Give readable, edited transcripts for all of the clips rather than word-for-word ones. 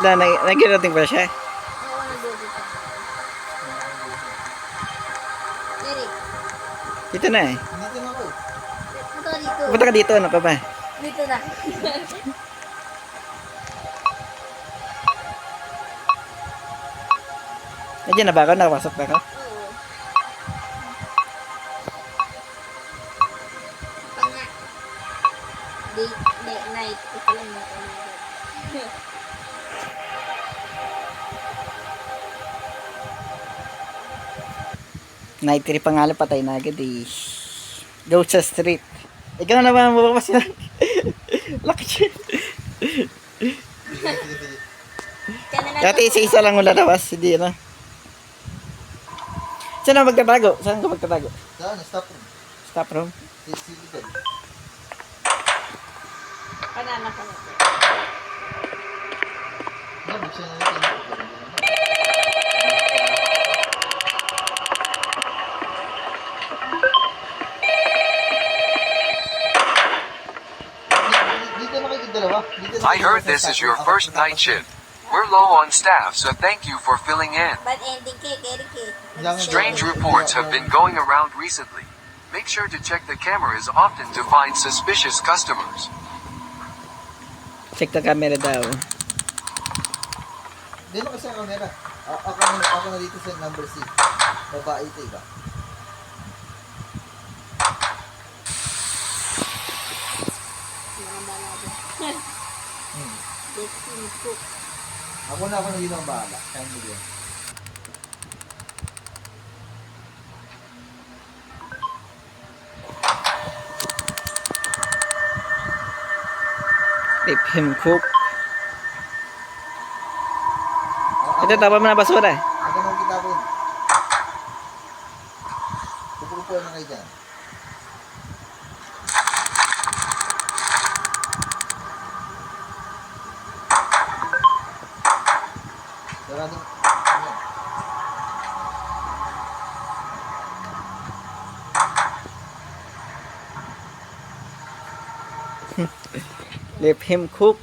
na nag-rating pa siya. Oo, nag-duty pa. Eric. Dito na eh. Dito na ako. Punta ka dito. Punta ka dito, ano ka ba? Dito na. Nandiyan na ba ako? Nakapasok na ako? Oo. Panga. Day, night. Ito lang yung panagat. Night 3 pangalan, patay na agad eh. Go sa street. Ikaw na ba ang mabapas na? Laki siya. Dati isa-isa lang mula labas, hindi na. Saan na magtatago? Saan ka magtatago? Saan? Stop room. Stop room? Silikod. Panana ka na. Buksan na natin. Dito na kayo dalawa. I heard this is your first night shift. We're low on staff, so thank you for filling in. Bad ending cake, Eric eh. Strange reports have been going around recently. Make sure to check the cameras often to find suspicious customers. Check the camera daw. Dito kasi ang camera. Ako na dito sa number 6. Babae ito, iba. Mga balado. Let's cook. Ako na dito ang bahala. Kaya mo yun. Let him cook. Ito, tapon mo na basura. Ako na kita po. Pupupo na kayo dyan. Saradong... Ayan. Let him cook.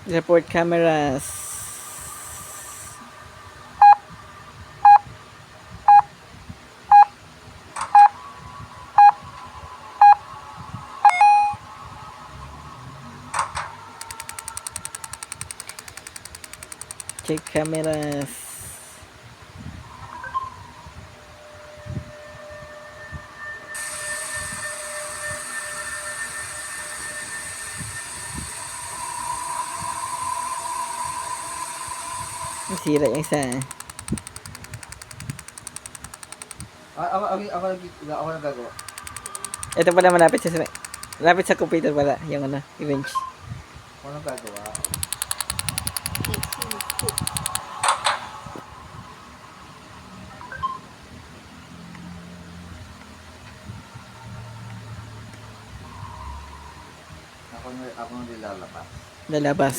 Report cameras. Check cameras. Nasira yung isa. Ako nagagawa. Ito pala malapit sa computer pala yung ano, events. Ako nagagawa. Let's cook. Ako na nilalapas. Lalabas.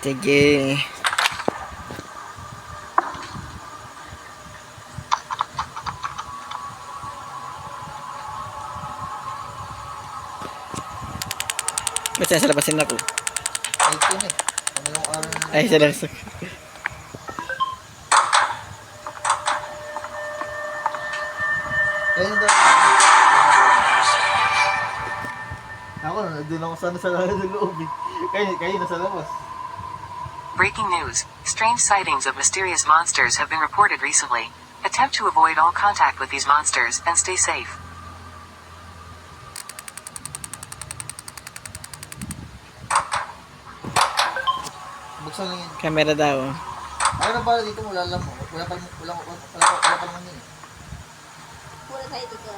Sige. Ba't siya labasin ako? Ay, ito na eh. Ano yung araw na... Ay, siya lang. Kaya yung dami. Ako na, doon ako sana sa loob eh. Kayo nasa labas. Breaking news. Strange sightings of mysterious monsters have been reported recently. Attempt to avoid all contact with these monsters and stay safe. Buksan lang yun. Camera daw. Ako na pala dito, wala lang mo. Wala pa naman yun. Pura tayo dito.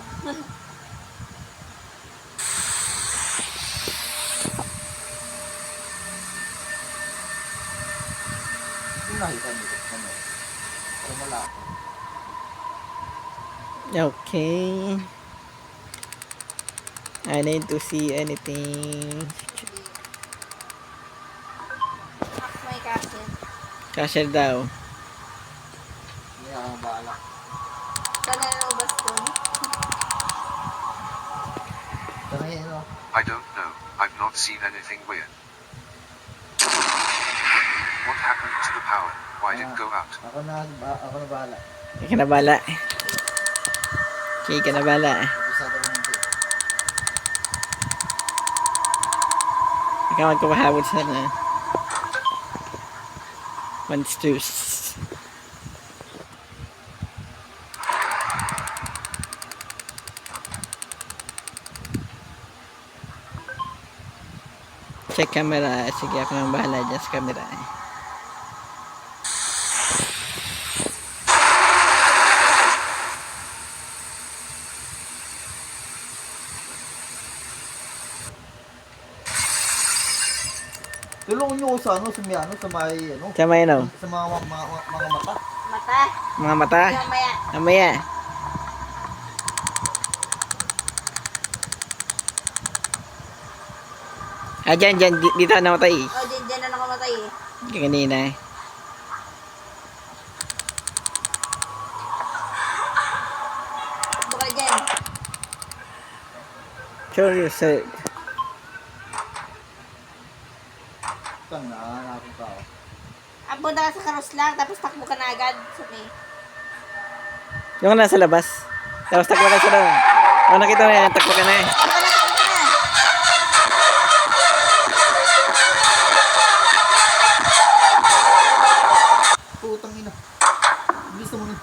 nakita mo dito. Ano? Pero malaki. Okay. I need to see anything. Max may castle. Cashier daw. Hindi ako bahala. Sana yung baston. Pero ngayon, no? I don't know. I've not seen anything weird. What happened to the power? Why did it go out? Ako na bahala. Ikaw na bala. Okay, ka na bala. Isa daw ng Ikaw magpapahabot sa na. Monsters. Check camera. Sige, ako nang bahala dyan sa camera. Tulungan nyo ko sa ano, sa may ano, Tama yun, oh. sa mga mata. Mata. Mga mata. Mamaya. Mamaya. Dyan. Dito ako namatay. Oh, dyan na nakamatay eh. Kanina. Baka dyan. Show yourself. Tang na ako tao. Punta ka sa karos lang, tapos takbo ka na agad. Sabi. Yung nasa labas. Tapos takbo ka sa doon. O nakita mo yan, takbo ka na eh. Putang ina. Bilis mo ni.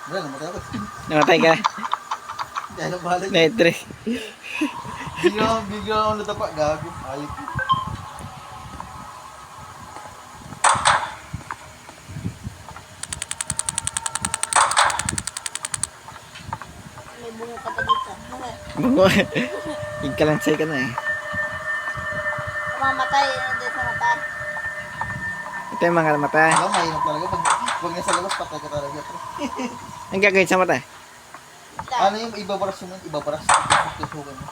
Wala, namatay ako. Namatay ka. Dahil ang bahala. Netre. Bigla ako natapa. Gago. Ayop. May bungo ka pa dito. Bungo. Igkalansay ka na eh. Mamatay. Nandun sa mata. Ito yung mga mata. Alam, mahirap talaga. Pag nasa labas, patay ka talaga. Ang gagawin sa mata? Ano yung ibabaras mo? Ibabaras. Tusukan mo.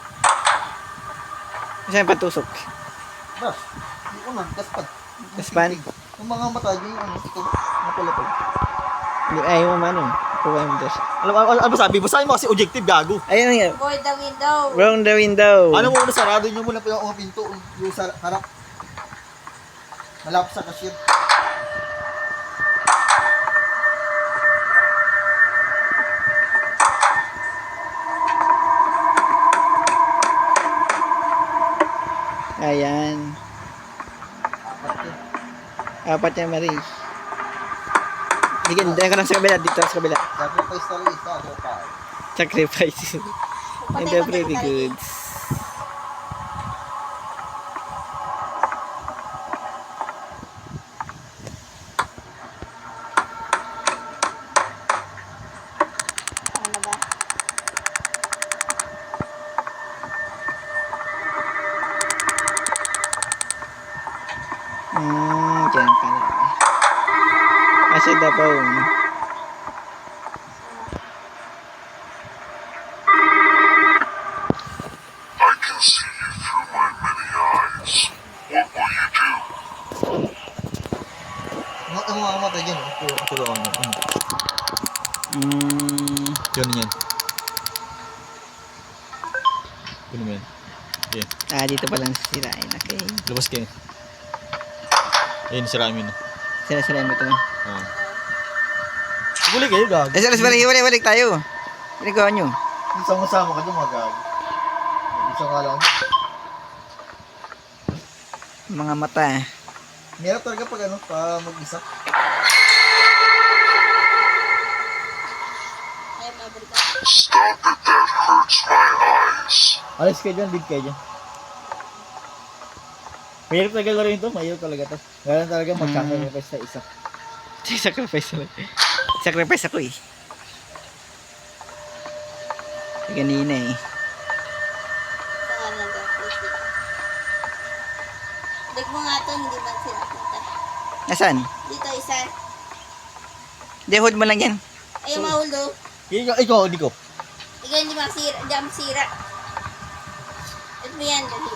Kasi yung patusok. Baras. Hindi ko man. Gaspan. Gaspan? Yung mga mata dyan, yung ano, ito. Napalapag. Hindi, ayaw mo man. Kuha mo dyan. Ano sabi mo? Sabi mo kasi objective, gago. Ayun nga. Avoid the window. Round the window. Ano mo muna, sarado nyo muna yung mga pinto. Yung sa harap. Malapit sa cashier. Ayan. Apat yan, Marie. Sige, dahil ka lang sa kabila. Dito sa kabila. Sacrifice talaga isa. Ito pa. Sacrifice. And they're pretty good. Ano ba? Dyan pala. Kasi the phone. I can see you through my many eyes. What will you do? Ang mga mata dyan. Tulungan mo. Yun yan. Yun mo yan. Dito pala sirain. Okay. Labas kayo. Ayun, sirain mo yun. Sinasirain mo ito. Oo. Buli kayo, gago. Salas balik tayo. Ginagawa nyo. Isang-usama ka dyan, mga gago. Isang nga lang. Mga mata. Meron talaga pag ano, pa mag-isa. Ay, mabalik ka. Stop it, that hurts my eyes. Alis kayo dyan, dig kayo dyan. Mahirap talaga laro ito, mahirap talaga to. Gano'n talaga magkakaroon sa isa. Sacrifice lang. Sacrifice ako eh. Ganina eh. Saan lang ka? Dig mo nga to, hindi man sila kita. Nasaan? Dito, isa. Di, hold mo lang yan. Ayaw mahuldo. Ikaw, hindi ko. Ikaw hindi masira. Hindi ako masira. Ito mo yan, dali.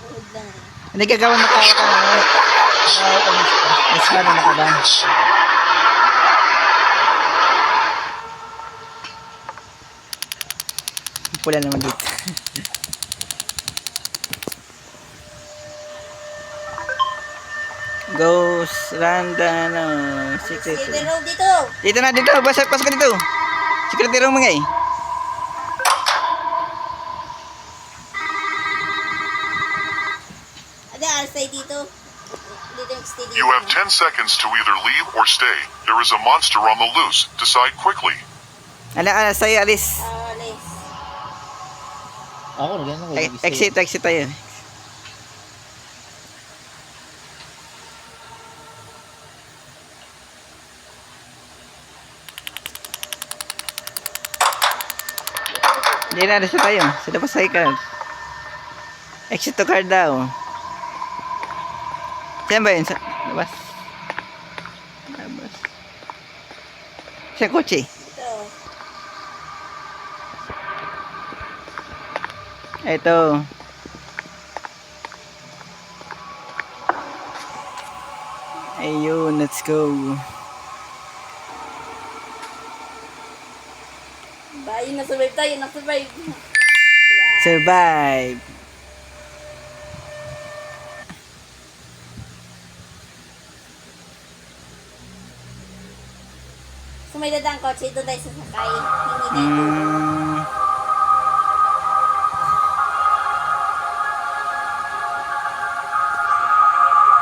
Hold lang. Hindi gagawin mo kaya ka. Mas paano nakaban? Pula naman dito. Ghost, random, secret. Secret room dito. Dito na, dito. Pasok ka dito. Secret room mga eh. Ade, alas tayo dito. Dito yung stay dito. You have 10 seconds to either leave or stay. There is a monster on the loose. Decide quickly. Ala, sa'yo, alis. Alis. Ako, ganyan ako. Exit tayo. Hindi na, alis na tayo. Sa labas tayo ka. Exit to car daw. Saan ba yun? Sa labas. Labas. Sa kotse. Ito. Ito. Ayun, let's go. Bayo, na-survive tayo. Na-survive. Survive. So may dadang kotse, doon tayo sasakay. Hindi tayo.